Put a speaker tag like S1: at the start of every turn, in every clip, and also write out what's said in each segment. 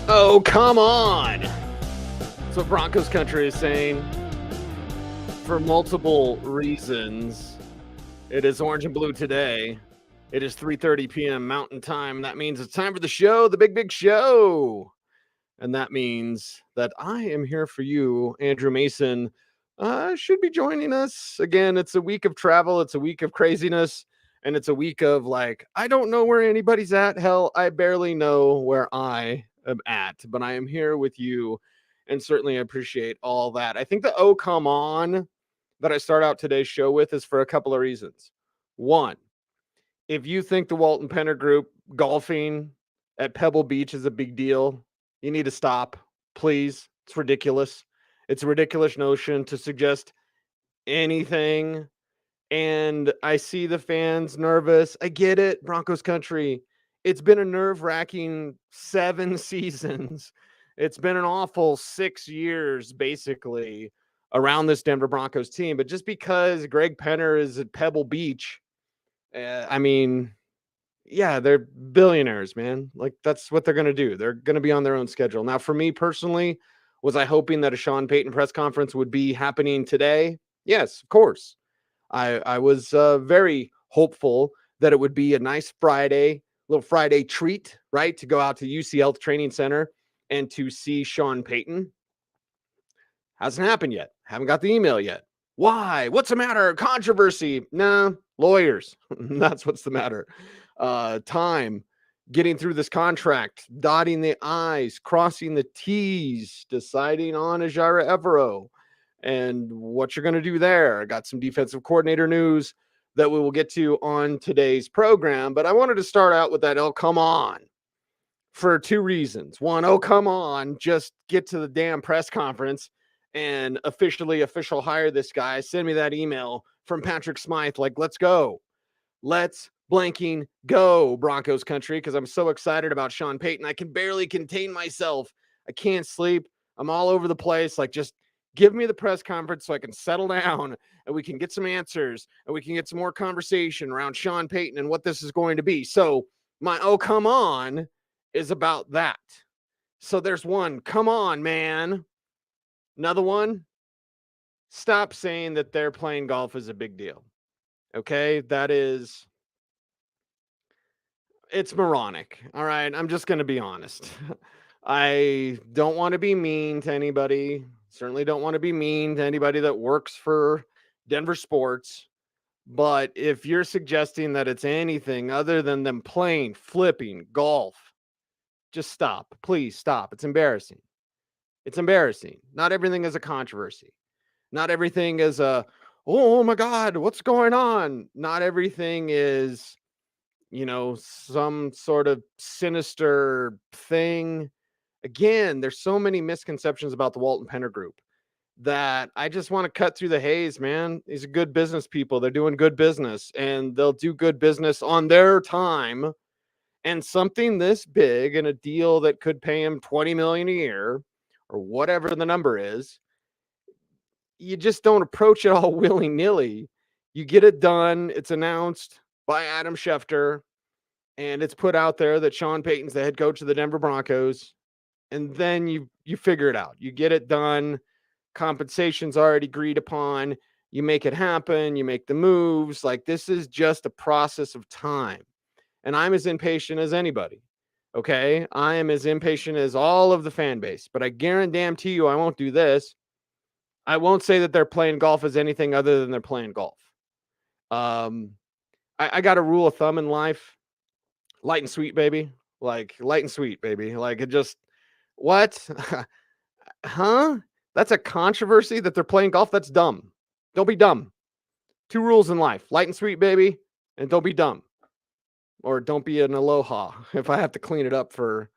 S1: Oh, come on. That's what Broncos country is saying for multiple reasons. It is orange and blue today. It is 3:30 p.m. Mountain Time. That means it's time for the show, the big show. And that means that I am here for you. Andrew Mason should be joining us. Again, it's a week of travel. It's a week of craziness. And it's a week of like, I don't know where anybody's at. Hell, I barely know where I am at. But I am here with you. And certainly I appreciate all that. I think the oh, come on that I start out today's show with is for a couple of reasons. One, if you think the Walton Penner Group golfing at Pebble Beach is a big deal, you need to stop, please. It's ridiculous. It's a ridiculous notion to suggest anything. And I see the fans nervous. I get it, Broncos country. It's been a nerve-wracking 7 seasons. It's been an awful 6 years, basically, around this Denver Broncos team. But just because Greg Penner is at Pebble Beach, yeah, they're billionaires, man. Like, that's what they're going to do. They're going to be on their own schedule. Now, for me personally, was I hoping that a Sean Payton press conference would be happening today? Yes, of course. I was very hopeful that it would be a nice little Friday treat, right? To go out to UC Health Training Center and to see Sean Payton. Hasn't happened yet. Haven't got the email yet. Why? What's the matter? Controversy? Nah, lawyers. That's what's the matter. Time getting through this contract, dotting the I's, crossing the T's, deciding on Ajara Evero and what you're going to do there. I got some defensive coordinator news that we will get to on today's program, but I wanted to start out with that oh, come on, for 2 reasons. One, oh, come on, just get to the damn press conference and official hire this guy. Send me that email from Patrick Smythe. Like, let's go. Let's blanking go, Broncos country, because I'm so excited about Sean Payton. I can barely contain myself. I can't sleep. I'm all over the place. Like, just give me the press conference so I can settle down and we can get some answers and we can get some more conversation around Sean Payton and what this is going to be. So my oh, come on is about that. So there's one, come on, man. Another one, stop saying that they're playing golf is a big deal. Okay, it's moronic. All right, I'm just going to be honest. I don't want to be mean to anybody. Certainly don't want to be mean to anybody that works for Denver sports. But if you're suggesting that it's anything other than them playing, flipping golf, just stop. Please stop. It's embarrassing. It's embarrassing. Not everything is a controversy. Not everything is oh my God, what's going on? Not everything is, some sort of sinister thing. Again, there's so many misconceptions about the Walton Penner Group that I just want to cut through the haze, man. These are good business people. They're doing good business and they'll do good business on their time. And something this big and a deal that could pay him $20 million a year or whatever the number is, you just don't approach it all willy-nilly. You get it done. It's announced by Adam Schefter, and it's put out there that Sean Payton's the head coach of the Denver Broncos. And then you figure it out. You get it done. Compensation's already agreed upon. You make it happen. You make the moves. Like, this is just a process of time. And I'm as impatient as anybody. Okay? I am as impatient as all of the fan base. But I guarantee you I won't do this. I won't say that they're playing golf as anything other than they're playing golf. I got a rule of thumb in life. Light and sweet, baby. Like, light and sweet, baby. Like, it just, what? Huh? That's a controversy that they're playing golf? That's dumb. Don't be dumb. 2 rules in life. Light and sweet, baby. And don't be dumb. Or don't be an aloha if I have to clean it up for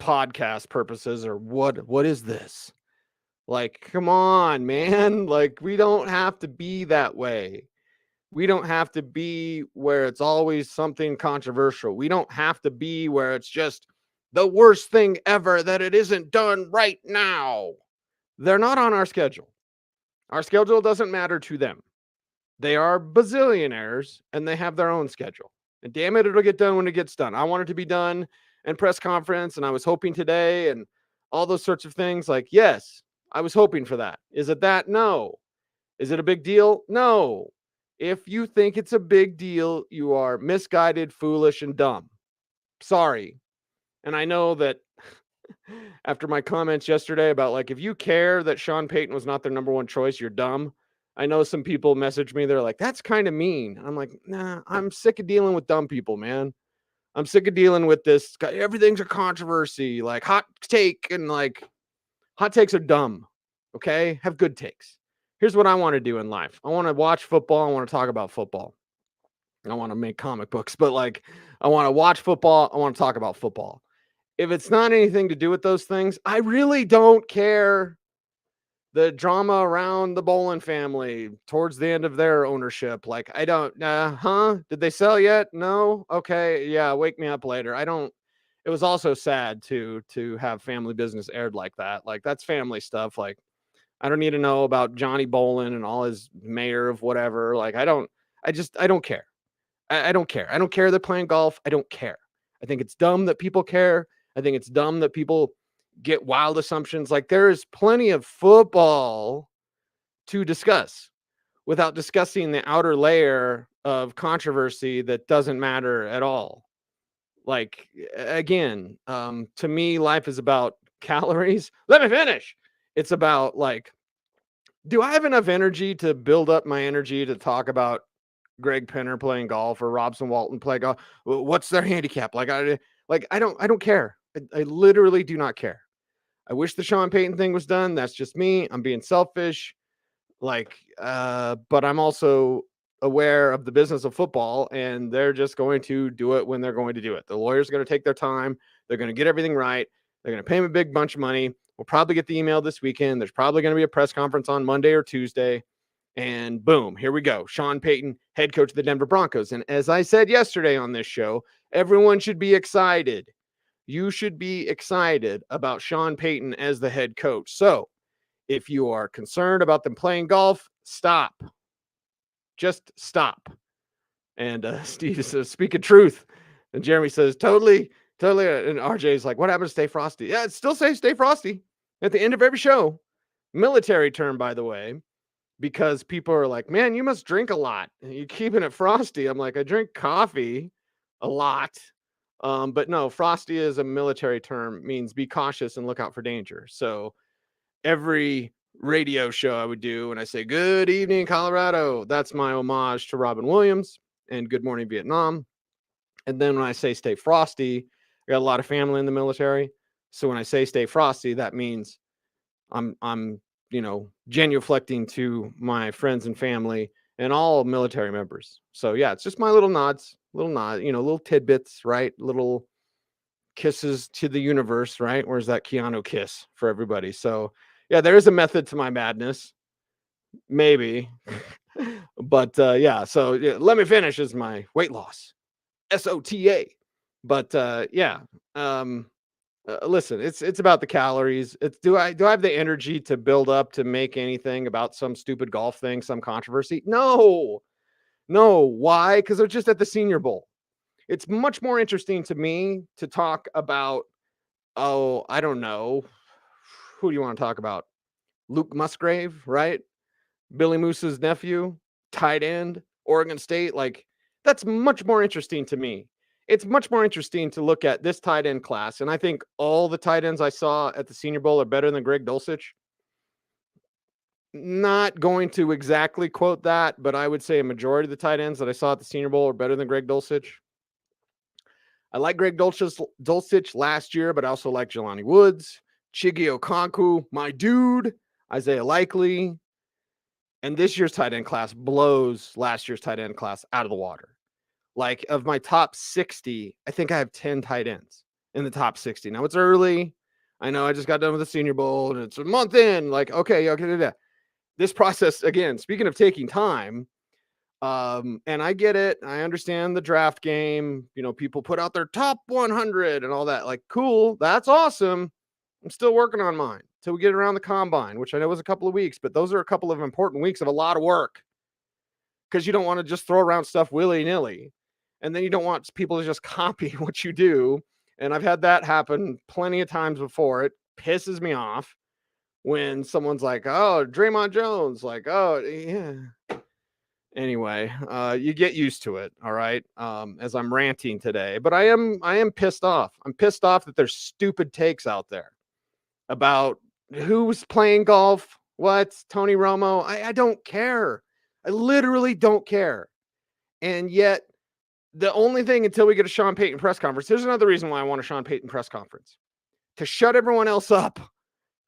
S1: podcast purposes or what is this? Like, come on, man. Like, we don't have to be that way. We don't have to be where it's always something controversial. We don't have to be where it's just the worst thing ever that it isn't done right now. They're not on our schedule. Our schedule doesn't matter to them. They are bazillionaires and they have their own schedule. And damn it, it'll get done when it gets done. I want it to be done in press conference, and I was hoping today and all those sorts of things. Like, yes, I was hoping for that. Is it that? No. Is it a big deal? No. If you think it's a big deal, you are misguided, foolish, and dumb. Sorry. And I know that after my comments yesterday about, like, if you care that Sean Payton was not their number one choice, you're dumb. I know some people message me. They're like, that's kind of mean. I'm like, nah, I'm sick of dealing with dumb people, man. I'm sick of dealing with this. Everything's a controversy, like hot take, and like hot takes are dumb. Okay. Have good takes. Here's what I want to do in life. I want to watch football. I want to talk about football. I want to make comic books, but like I want to watch football. I want to talk about football. If it's not anything to do with those things, I really don't care. The drama around the Bolin family towards the end of their ownership. Like, I don't, did they sell yet? No. Okay. Yeah. Wake me up later. I don't, it was also sad to have family business aired like that. Like, that's family stuff. Like, I don't need to know about Johnny Bolin and all his mayor of whatever. Like, I don't care. I don't care. I don't care they're playing golf. I don't care. I think it's dumb that people care. I think it's dumb that people get wild assumptions. Like, there is plenty of football to discuss without discussing the outer layer of controversy that doesn't matter at all. Like, again, to me, life is about calories. Let me finish. It's about, like, do I have enough energy to build up my energy to talk about Greg Penner playing golf or Robson Walton play golf? What's their handicap? Like, I don't care. I literally do not care. I wish the Sean Payton thing was done. That's just me. I'm being selfish. Like, but I'm also aware of the business of football, and they're just going to do it when they're going to do it. The lawyer's going to take their time. They're going to get everything right. They're going to pay him a big bunch of money. We'll probably get the email this weekend. There's probably going to be a press conference on Monday or Tuesday. And boom, here we go. Sean Payton, head coach of the Denver Broncos. And as I said yesterday on this show, everyone should be excited. You should be excited about Sean Payton as the head coach. So if you are concerned about them playing golf, stop. Just stop. And Steve says, speak of truth. And Jeremy says, totally. And RJ's like, what happened to Stay Frosty? Yeah, still say Stay Frosty at the end of every show. Military term, by the way, because people are like, man, you must drink a lot. You're keeping it frosty. I'm like, I drink coffee a lot. But no, frosty is a military term, means be cautious and look out for danger. So every radio show I would do when I say good evening, Colorado, that's my homage to Robin Williams and Good Morning Vietnam. And then when I say stay frosty, I got a lot of family in the military. So when I say stay frosty, that means I'm genuflecting to my friends and family and all military members. So yeah, it's just my little nods, little tidbits, right? Little kisses to the universe, right? Where's that Keanu kiss for everybody? So yeah, there is a method to my madness, maybe. But yeah, so yeah, let me finish is my weight loss, SOTA. But listen, it's about the calories. It's do I have the energy to build up to make anything about some stupid golf thing, some controversy? No. Why? Because they're just at the Senior Bowl. It's much more interesting to me to talk about, I don't know. Who do you want to talk about? Luke Musgrave, right? Billy Moose's nephew, tight end, Oregon State. Like, that's much more interesting to me. It's much more interesting to look at this tight end class. And I think all the tight ends I saw at the Senior Bowl are better than Greg Dulcich. Not going to exactly quote that, but I would say a majority of the tight ends that I saw at the Senior Bowl are better than Greg Dulcich. I like Greg Dulcich last year, but I also like Jelani Woods, Chigi Okonkwo, my dude, Isaiah Likely. And this year's tight end class blows last year's tight end class out of the water. Like, of my top 60, I think I have 10 tight ends in the top 60. Now, it's early. I know I just got done with the Senior Bowl, and it's a month in. Like, okay. This process, again, speaking of taking time, and I get it. I understand the draft game. People put out their top 100 and all that. Like, cool. That's awesome. I'm still working on mine till we get around the combine, which I know is a couple of weeks, but those are a couple of important weeks of a lot of work because you don't want to just throw around stuff willy-nilly. and then you don't want people to just copy what you do. And I've had that happen plenty of times before. It pisses me off when someone's like, "Oh, Draymond Jones," like, "Oh, yeah." Anyway, you get used to it, all right? As I'm ranting today, but I am pissed off. I'm pissed off that there's stupid takes out there about who's playing golf, what's Tony Romo. I don't care. I literally don't care. And yet, the only thing until we get a Sean Payton press conference, here's another reason why I want a Sean Payton press conference, to shut everyone else up.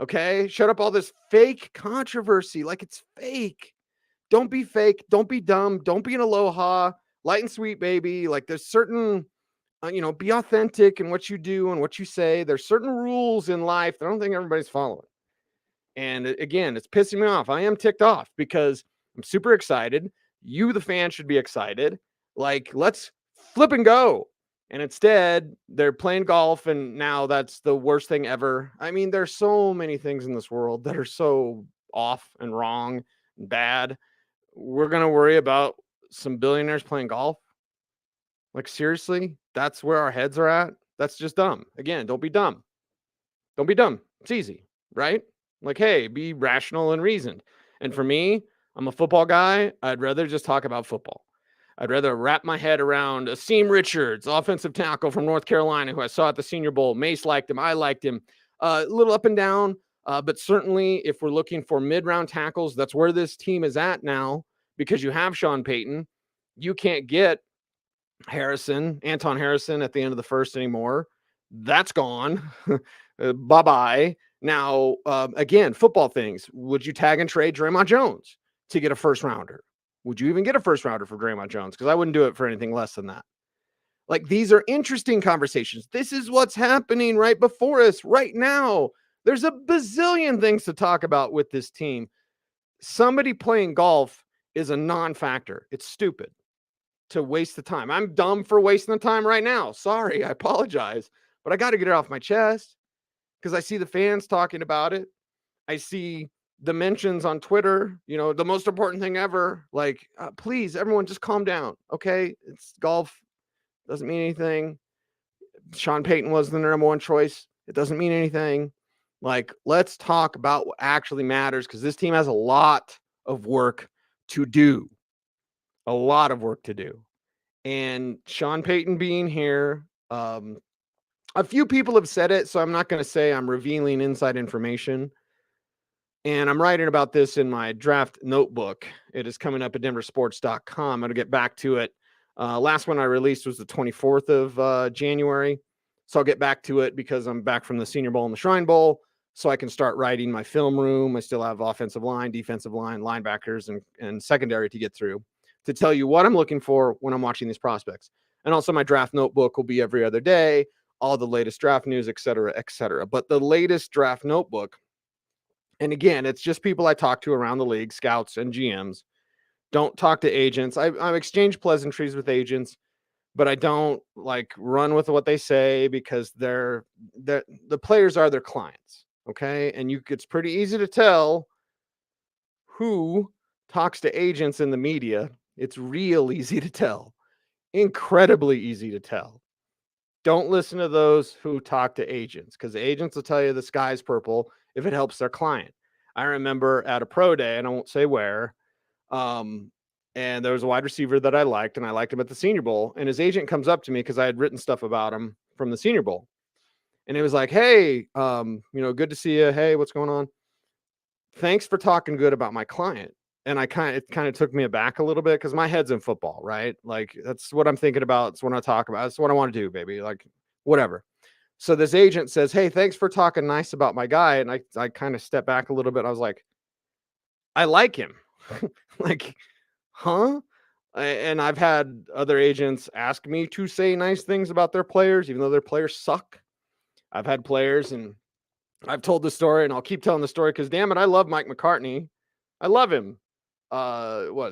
S1: Okay? Shut up all this fake controversy. Like, it's fake. Don't be fake. Don't be dumb. Don't be an aloha. Light and sweet, baby. Like, there's certain, be authentic in what you do and what you say. There's certain rules in life that I don't think everybody's following. And again, it's pissing me off. I am ticked off because I'm super excited. You, the fan, should be excited. Like, let's flip and go. And instead, they're playing golf, and now that's the worst thing ever. I mean, there's so many things in this world that are so off and wrong and bad. We're going to worry about some billionaires playing golf? Like, seriously? That's where our heads are at? That's just dumb. Again, don't be dumb. Don't be dumb. It's easy, right? Like, hey, be rational and reasoned. And for me, I'm a football guy. I'd rather just talk about football. I'd rather wrap my head around Asim Richards, offensive tackle from North Carolina, who I saw at the Senior Bowl. Mace liked him. I liked him. A little up and down, but certainly if we're looking for mid-round tackles, that's where this team is at now because you have Sean Payton. You can't get Anton Harrison at the end of the first anymore. That's gone. Bye-bye. Now, again, football things. Would you tag and trade Draymond Jones to get a first rounder? Would you even get a first rounder for Draymond Jones? Because I wouldn't do it for anything less than that. Like, these are interesting conversations. This is what's happening right before us right now. There's a bazillion things to talk about with this team. Somebody playing golf is a non-factor. It's stupid to waste the time. I'm dumb for wasting the time right now. Sorry, I apologize. But I got to get it off my chest because I see the fans talking about it. I see the mentions on Twitter, the most important thing ever. Like, please, everyone, just calm down. Okay. It's golf. Doesn't mean anything. Sean Payton was the number one choice. It doesn't mean anything. Like, let's talk about what actually matters because this team has a lot of work to do. A lot of work to do. And Sean Payton being here, a few people have said it, so I'm not going to say I'm revealing inside information. And I'm writing about this in my draft notebook. It is coming up at denversports.com. I'm going to get back to it. Last one I released was the 24th of January. So I'll get back to it because I'm back from the Senior Bowl and the Shrine Bowl. So I can start writing my film room. I still have offensive line, defensive line, linebackers, and secondary to get through to tell you what I'm looking for when I'm watching these prospects. And also my draft notebook will be every other day, all the latest draft news, et cetera, et cetera. But the latest draft notebook, and again, it's just people I talk to around the league, scouts and GMs. Don't talk to agents. I've exchanged pleasantries with agents, but I don't like run with what they say because the players are their clients. Okay. And it's pretty easy to tell who talks to agents in the media. It's real easy to tell. Incredibly easy to tell. Don't listen to those who talk to agents because the agents will tell you the sky's purple if it helps their client. I remember at a pro day, and I won't say where, and there was a wide receiver that I liked, and I liked him at the Senior Bowl, and his agent comes up to me because I had written stuff about him from the Senior Bowl. And it was like, hey, good to see you. Hey, what's going on? Thanks for talking good about my client. And it kind of took me aback a little bit because my head's in football, right? Like, that's what I'm thinking about. It's what I talk about. It's what I want to do, baby. Like, whatever. So this agent says, hey, thanks for talking nice about my guy. And I kind of stepped back a little bit. I was like, I like him. Like, huh? And I've had other agents ask me to say nice things about their players, even though their players suck. I've had players, and I've told the story, and I'll keep telling the story because, damn it, I love Mike McCartney. I love him.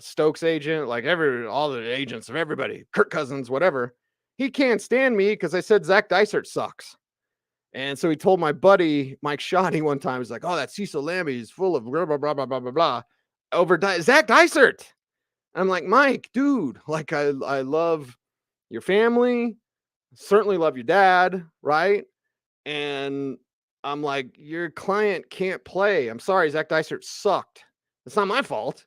S1: Stokes agent, like all the agents of everybody, Kirk Cousins, whatever. He can't stand me because I said Zach Dysert sucks. And so he told my buddy, Mike Shoddy, one time, he's like, oh, that Cecil Lammey is full of blah, blah, blah, blah, blah, blah, blah. Over Zach Dysert. I'm like, Mike, dude, like I love, your family, certainly love your dad, right? And I'm like, your client can't play. I'm sorry, Zach Dysert sucked. It's not my fault.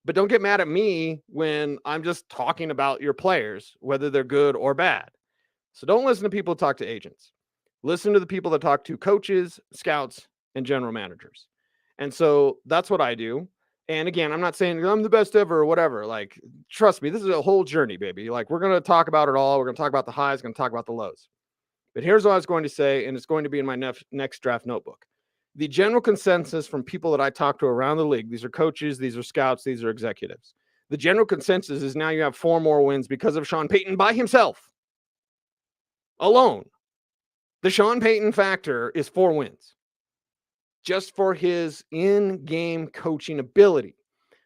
S1: But don't get mad at me when I'm just talking about your players, whether they're good or bad. So don't listen to people who talk to agents. Listen to the people that talk to coaches, scouts, and general managers. And so that's what I do. And again, I'm not saying I'm the best ever or whatever. Like, trust me, this is a whole journey, baby. Like, we're going to talk about it all. We're going to talk about the highs, going to talk about the lows. But here's what I was going to say, and it's going to be in my next draft notebook. The general consensus from people that I talk to around the league, these are coaches, these are scouts, these are executives. The general consensus is now you have 4 more wins because of Sean Payton by himself, alone. The Sean Payton factor is 4 wins just for his in-game coaching ability.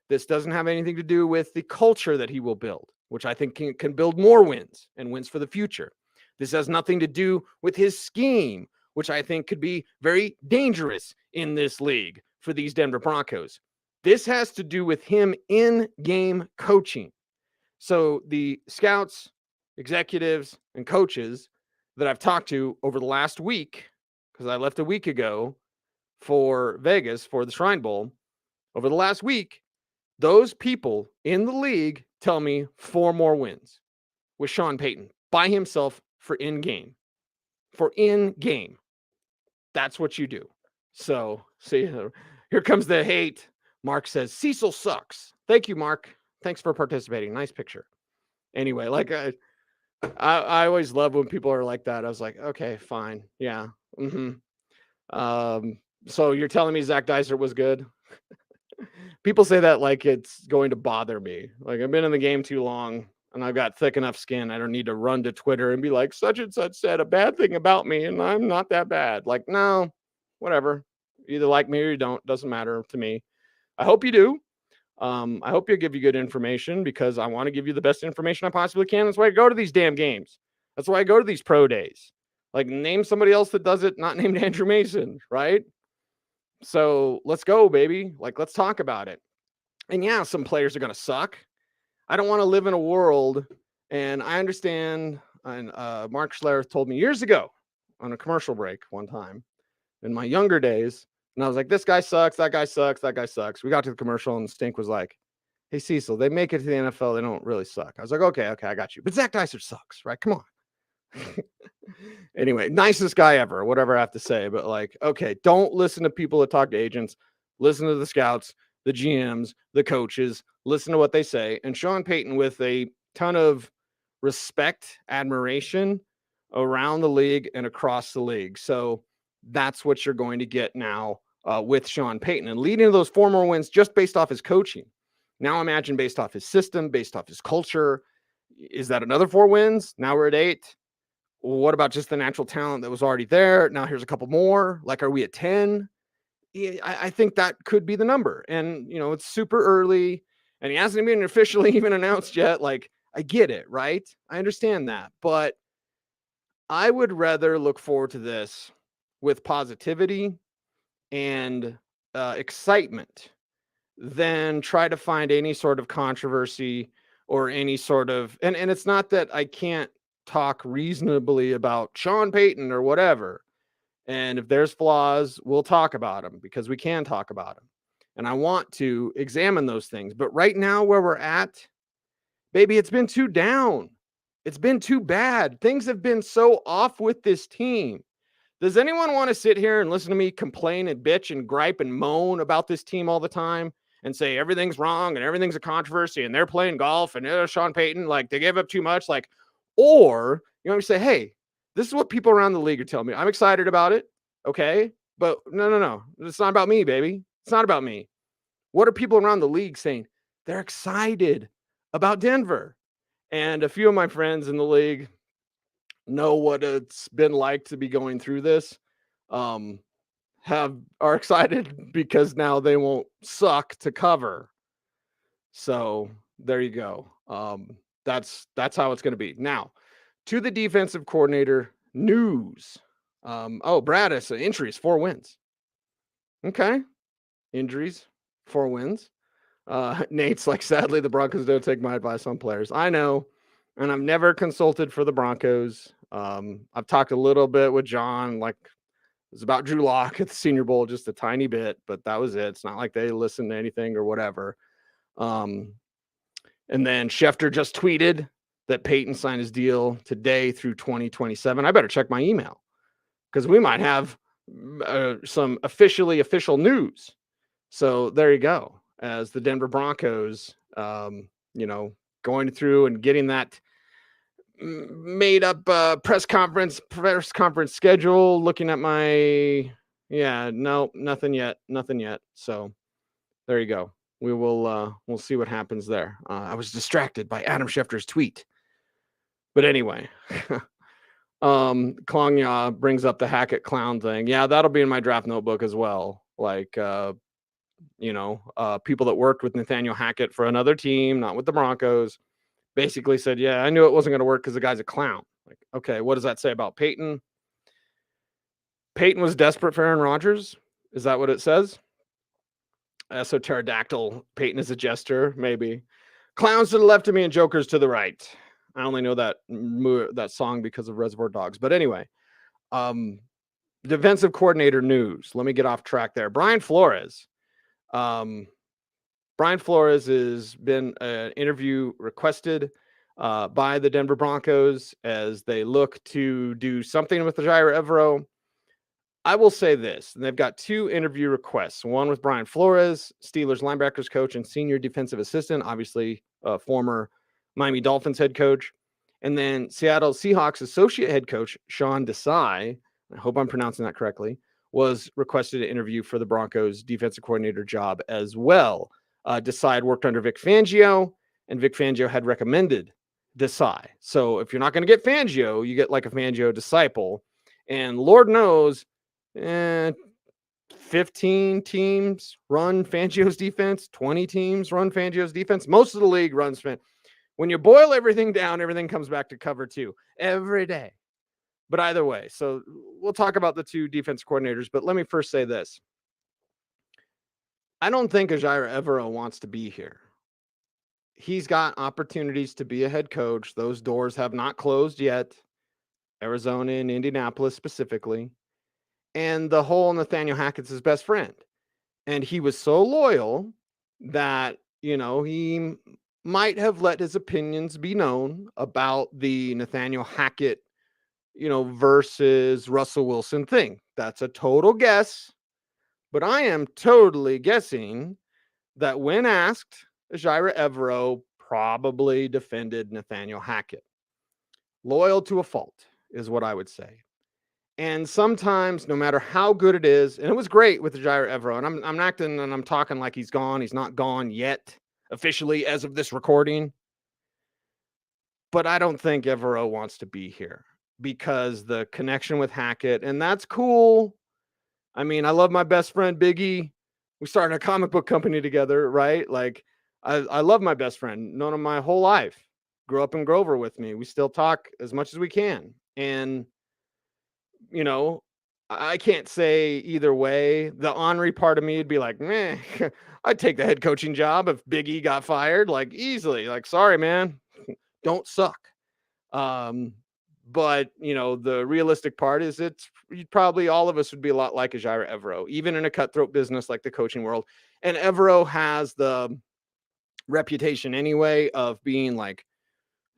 S1: This doesn't have anything to do with the culture that he will build, which I think can build more wins and wins for the future. This has nothing to do with his scheme, which I think could be very dangerous in this league for these Denver Broncos. This has to do with him in-game coaching. So the scouts, executives, and coaches that I've talked to over the last week, because I left a week ago for Vegas for the Shrine Bowl, over the last week, those people in the league tell me 4 more wins with Sean Payton by himself for in-game. For in-game. That's what you do. So, see, here comes the hate. Mark says, Cecil sucks. Thank you, Mark. Thanks for participating. Nice picture. Anyway, like I always love when people are like that. I was like, okay, fine. Yeah. So you're telling me Zach Dysert was good? People say that like it's going to bother me. Like, I've been in the game too long and I've got thick enough skin. I don't need to run to Twitter and be like, such and such said a bad thing about me and I'm not that bad. Like, no, whatever. You either like me or you don't. Doesn't matter to me. I hope you do. I hope you'll give you good information because I want to give you the best information I possibly can. That's why I go to these damn games. That's why I go to these pro days. Like, name somebody else that does it, not named Andrew Mason, right? So let's go, baby. Like, let's talk about it. And yeah, some players are going to suck. I don't want to live in a world, and I understand, and Mark Schlereth told me years ago on a commercial break one time in my younger days, and I was like, this guy sucks, that guy sucks, that guy sucks. We got to the commercial, and Stink was like, hey, Cecil, they make it to the NFL, they don't really suck. I was like, okay, I got you. But Zach Dysert sucks, right? Come on. Anyway, nicest guy ever, whatever I have to say. But like, okay, don't listen to people that talk to agents. Listen to the scouts, the GMs, the coaches. Listen to what they say. And Sean Payton, with a ton of respect, admiration around the league and across the league. So that's what you're going to get now with Sean Payton. And leading to those 4 more wins just based off his coaching. Now imagine based off his system, based off his culture. Is that another 4 wins? Now we're at 8. What about just the natural talent that was already there? Now here's a couple more. Like, are we at 10? Yeah, I think that could be the number. And, you know, it's super early and he hasn't been officially even announced yet. Like, I get it, right? I understand that. But I would rather look forward to this with positivity and excitement than try to find any sort of controversy or any sort of, and it's not that I can't talk reasonably about Sean Payton or whatever. And if there's flaws, we'll talk about them because we can talk about them. And I want to examine those things. But right now where we're at, baby, it's been too down. It's been too bad. Things have been so off with this team. Does anyone want to sit here and listen to me complain and bitch and gripe and moan about this team all the time and say everything's wrong and everything's a controversy and they're playing golf and Sean Payton, like they gave up too much, like, or you want me to say, hey, this is what people around the league are telling me. I'm excited about it. Okay. But no. It's not about me, baby. It's not about me. What are people around the league saying? They're excited about Denver. And a few of my friends in the league know what it's been like to be going through this. Are excited because now they won't suck to cover. So there you go. That's how it's going to be. Now, to the defensive coordinator news. Braddis, injuries, 4 wins. Okay. Injuries, 4 wins. Nate's like, sadly, the Broncos don't take my advice on players. I know. and I've never consulted for the Broncos. I've talked a little bit with John, like it was about Drew Lock at the Senior Bowl, just a tiny bit, but that was it. It's not like they listened to anything or whatever. Um, and then Schefter just tweeted that Payton signed his deal today through 2027. I better check my email because we might have some official news. So there you go. As the Denver Broncos, going through and getting that made up press conference schedule, looking at nothing yet. So there you go. We'll see what happens there. I was distracted by Adam Schefter's tweet. But anyway, Klong brings up the Hackett clown thing. Yeah, that'll be in my draft notebook as well. Like people that worked with Nathaniel Hackett for another team, not with the Broncos, basically said, yeah, I knew it wasn't going to work because the guy's a clown. Like, okay, what does that say about Payton? Payton was desperate for Aaron Rodgers. Is that what it says? So pterodactyl, Payton is a jester, maybe. Clowns to the left of me and jokers to the right. I only know that song because of Reservoir Dogs. But anyway, defensive coordinator news. Let me get off track there. Brian Flores has been an interview requested by the Denver Broncos as they look to do something with Jair Evero. I will say this, and they've got 2 interview requests, one with Brian Flores, Steelers linebackers coach and senior defensive assistant, obviously former Miami Dolphins head coach, and then Seattle Seahawks associate head coach, Sean Desai, I hope I'm pronouncing that correctly, was requested to interview for the Broncos defensive coordinator job as well. Desai worked under Vic Fangio, and Vic Fangio had recommended Desai. So if you're not going to get Fangio, you get like a Fangio disciple. And Lord knows, 15 teams run Fangio's defense, 20 teams run Fangio's defense. Most of the league runs Fangio. When you boil everything down, everything comes back to cover 2 every day. But either way, so we'll talk about the 2 defense coordinators, but let me first say this. I don't think Jair Evero wants to be here. He's got opportunities to be a head coach. Those doors have not closed yet. Arizona and Indianapolis specifically. And the whole Nathaniel Hackett's his best friend. And he was so loyal that, he might have let his opinions be known about the Nathaniel Hackett, versus Russell Wilson thing. That's a total guess. But I am totally guessing that when asked, Jair Evero probably defended Nathaniel Hackett. Loyal to a fault is what I would say. And sometimes, no matter how good it is, and it was great with Jair Evero, and I'm acting and I'm talking like he's gone. He's not gone yet, officially, as of this recording. But I don't think Evero wants to be here because the connection with Hackett, and that's cool. I mean, I love my best friend, Biggie. We started a comic book company together, right? Like, I love my best friend, known him my whole life. Grew up in Grover with me. We still talk as much as we can. And I can't say either way. The ornery part of me would be like, meh, I'd take the head coaching job if Big E got fired, like easily. Like, sorry, man, don't suck. But the realistic part is probably all of us would be a lot like Jair Evero, even in a cutthroat business like the coaching world. And Evero has the reputation anyway of being like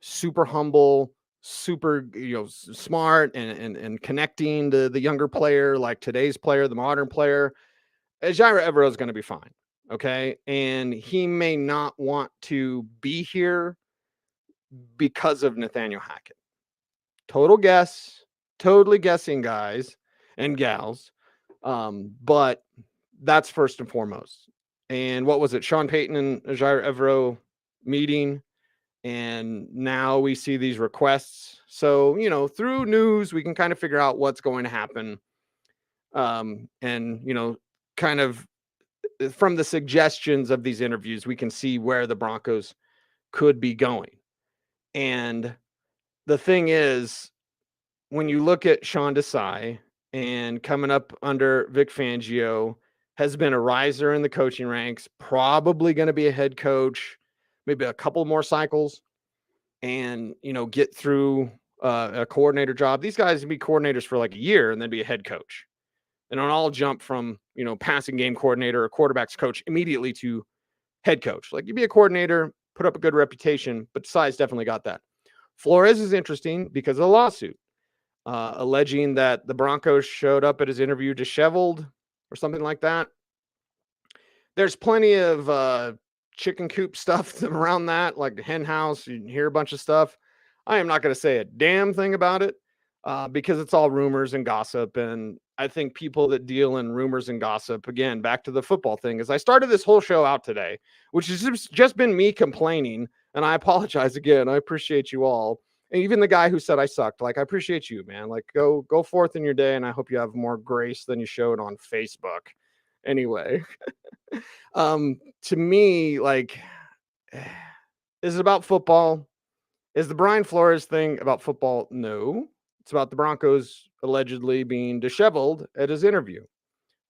S1: super humble, super smart and connecting to the younger player, like today's player, the modern player. Jair Evero is going to be fine. Okay. And he may not want to be here because of Nathaniel Hackett. Total guess, totally guessing, guys and gals. But that's first and foremost. And what was it? Sean Payton and Jair Evero meeting. And now we see these requests. So, through news, we can kind of figure out what's going to happen. And, kind of from the suggestions of these interviews, we can see where the Broncos could be going. And the thing is, when you look at Sean Desai and coming up under Vic Fangio, has been a riser in the coaching ranks, probably going to be a head coach, maybe a couple more cycles. and, get through a coordinator job. These guys can be coordinators for like a year and then be a head coach. And don't all jump from, passing game coordinator or quarterbacks coach immediately to head coach. Like, you be a coordinator, put up a good reputation, but size definitely got that. Flores is interesting because of a lawsuit alleging that the Broncos showed up at his interview disheveled or something like that. There's plenty of chicken coop stuff around that, like the hen house. You hear a bunch of stuff. I am not going to say a damn thing about it because it's all rumors and gossip. And I think people that deal in rumors and gossip, again, back to the football thing, is I started this whole show out today, which has just been me complaining. And I apologize again. I appreciate you all. And even the guy who said I sucked, like, I appreciate you, man. Like, go forth in your day. And I hope you have more grace than you showed on Facebook. Anyway. To me, like, is it about football? Is the Brian Flores thing about football? No. It's about the Broncos allegedly being disheveled at his interview,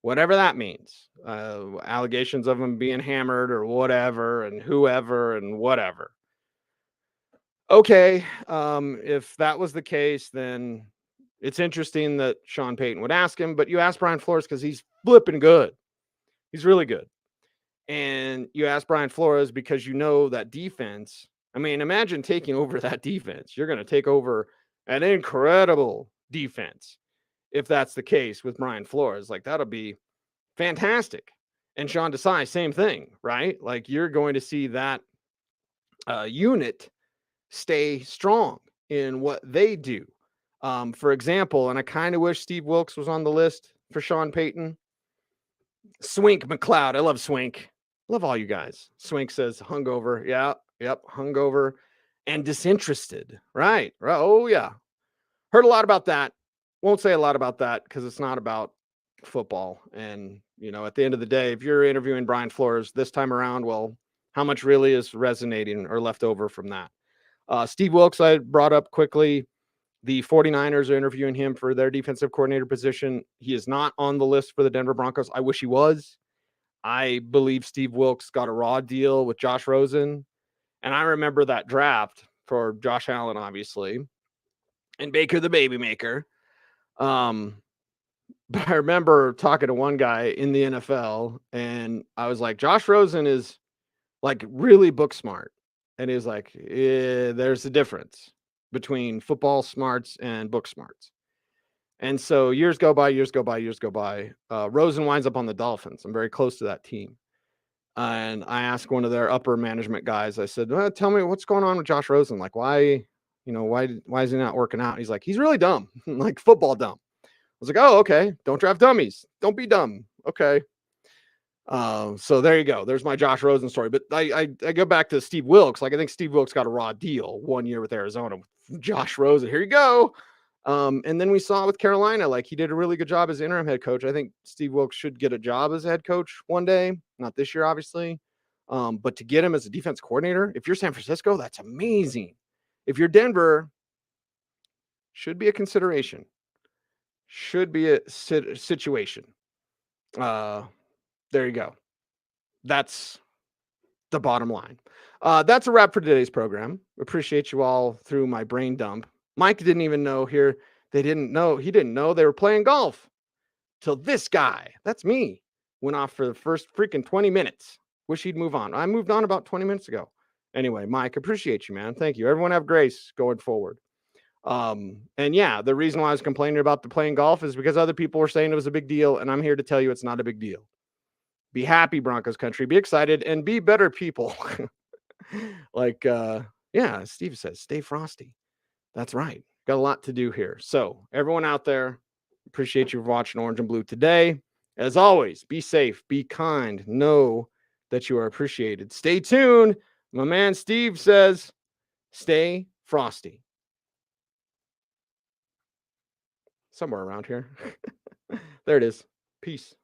S1: whatever that means. Allegations of him being hammered or whatever, and whoever and whatever. Okay, if that was the case, then it's interesting that Sean Payton would ask him, but you ask Brian Flores because he's flipping good. He's really good. And you ask Brian Flores because that defense. I mean, imagine taking over that defense. You're going to take over an incredible defense if that's the case with Brian Flores. Like, that'll be fantastic. And Sean Desai, same thing, right? Like, you're going to see that unit stay strong in what they do. For example, and I kind of wish Steve Wilks was on the list for Sean Payton. Swink McLeod. I love Swink. Love all you guys. Swink says hungover. Yeah. Yep. Hungover and disinterested. Right. Oh, yeah. Heard a lot about that. Won't say a lot about that because it's not about football. And, at the end of the day, if you're interviewing Brian Flores this time around, well, how much really is resonating or left over from that? Steve Wilks, I brought up quickly. The 49ers are interviewing him for their defensive coordinator position. He is not on the list for the Denver Broncos. I wish he was. I believe Steve Wilks got a raw deal with Josh Rosen. And I remember that draft for Josh Allen, obviously, and Baker the Baby Maker. But I remember talking to one guy in the NFL, and I was like, Josh Rosen is like really book smart. And he was like, there's a difference between football smarts and book smarts. And so years go by. Rosen winds up on the Dolphins. I'm very close to that team. And I asked one of their upper management guys, I said, well, tell me what's going on with Josh Rosen. Like, why is he not working out? He's like, he's really dumb, like football dumb. I was like, oh, okay. Don't draft dummies. Don't be dumb. Okay. So there you go. There's my Josh Rosen story. But I go back to Steve Wilks. Like, I think Steve Wilks got a raw deal 1 year with Arizona. Josh Rosen, here you go. And then we saw with Carolina, like, he did a really good job as interim head coach. I think Steve Wilks should get a job as a head coach one day, not this year, obviously. But to get him as a defense coordinator, if you're San Francisco, that's amazing. If you're Denver, should be a consideration. Should be a situation. There you go. That's the bottom line. That's a wrap for today's program. Appreciate you all through my brain dump. Mike didn't even know here. He didn't know they were playing golf till this guy, that's me, went off for the first freaking 20 minutes. Wish he'd move on. I moved on about 20 minutes ago. Anyway, Mike, appreciate you, man. Thank you. Everyone have grace going forward. And yeah, the reason why I was complaining about the playing golf is because other people were saying it was a big deal. And I'm here to tell you it's not a big deal. Be happy, Broncos country. Be excited and be better people. Like, yeah, Steve says, stay frosty. That's right. Got a lot to do here. So everyone out there, appreciate you for watching Orange and Blue today. As always, be safe, be kind, know that you are appreciated. Stay tuned. My man Steve says, stay frosty. Somewhere around here. There it is. Peace.